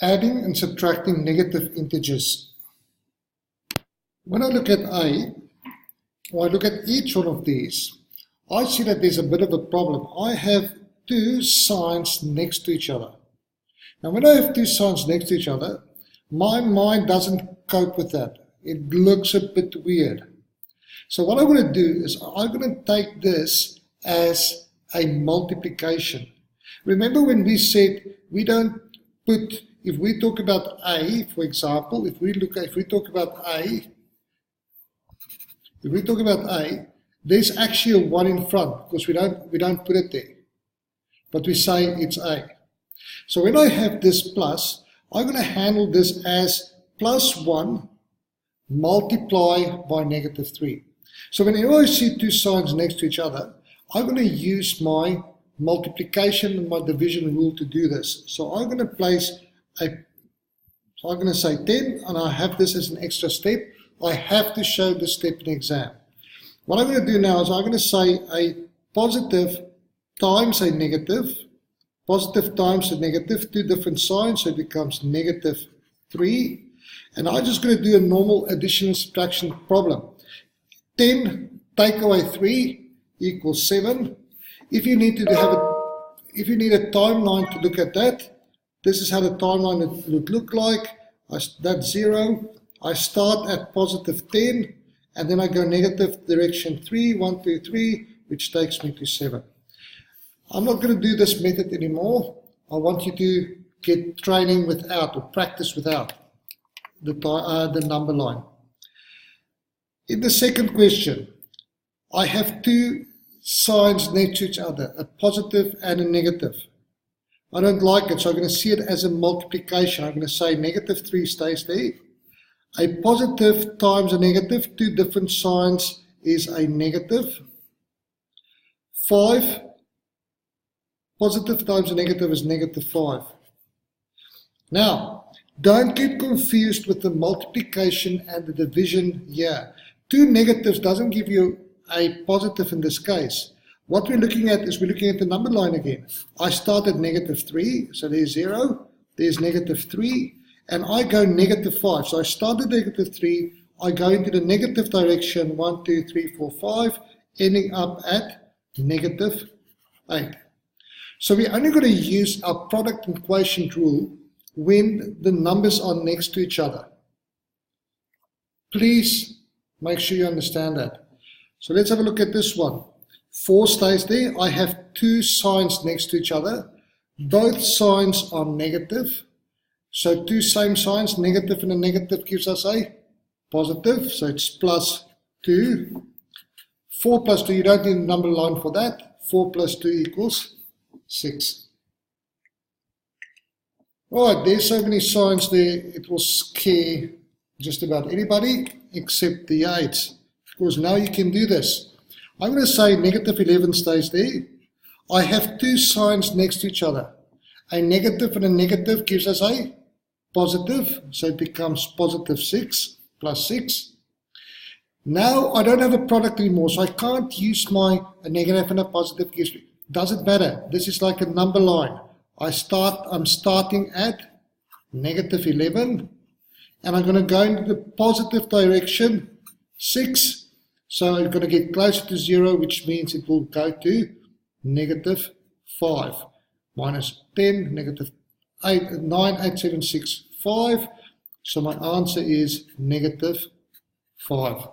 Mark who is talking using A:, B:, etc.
A: Adding and subtracting negative integers. When I look at A, or I look at each one of these, I see that there's a bit of a problem. I have two signs next to each other. Now when I have two signs next to each other, my mind doesn't cope with that. It looks a bit weird. So what I'm going to do is I'm going to take this as a multiplication. Remember when we said we don't put, if we talk about A, for example, if we talk about A, there's actually a 1 in front because we don't put it there. But we say it's A. So when I have this plus, I'm going to handle this as plus 1 multiply by negative 3. So whenever I see two signs next to each other, I'm going to use my multiplication and my division rule to do this. So I'm going to place I'm going to say 10, and I have this as an extra step. I have to show this step in the exam. What I'm going to do now is I'm going to say a positive times a negative, two different signs, so it becomes negative 3. And I'm just going to do a normal addition and subtraction problem. 10 take away 3 equals 7. If you need a timeline to look at that, this is how the timeline would look like. That's 0. I start at positive 10, and then I go negative direction 3, 1, 2, 3, which takes me to 7. I'm not going to do this method anymore. I want you to get training without, or practice without the number line. In the second question, I have two signs next to each other, a positive and a negative. I don't like it, so I'm going to see it as a multiplication. I'm going to say negative 3 stays there. A positive times a negative, two different signs, is a negative. 5, positive times a negative is negative 5. Now, don't get confused with the multiplication and the division here. Two negatives doesn't give you a positive in this case. What we're looking at is we're looking at the number line again. I start at negative 3, so there's 0, there's negative 3, and I go negative 5. So I start at negative 3, I go into the negative direction, 1, 2, 3, 4, 5, ending up at negative 8. So we're only going to use our product and quotient rule when the numbers are next to each other. Please make sure you understand that. So let's have a look at this one. 4 stays there. I have two signs next to each other. Both signs are negative. So two same signs, negative and a negative, gives us a positive. So it's plus 2. 4 plus 2, you don't need a number line for that. 4 plus 2 equals 6. Alright, there's so many signs there, it will scare just about anybody except the 8s. Of course, now you can do this. I'm going to say negative 11 stays there. I have two signs next to each other. A negative and a negative gives us a positive, so it becomes positive 6 plus 6. Now I don't have a product anymore, so I can't use a negative and a positive. Doesn't matter. This is like a number line. I'm starting at negative 11, and I'm going to go into the positive direction, 6. So I'm going to get closer to 0, which means it will go to negative 5. Minus 10, negative 8, 9, 8, 7, 6, 5. So my answer is negative 5.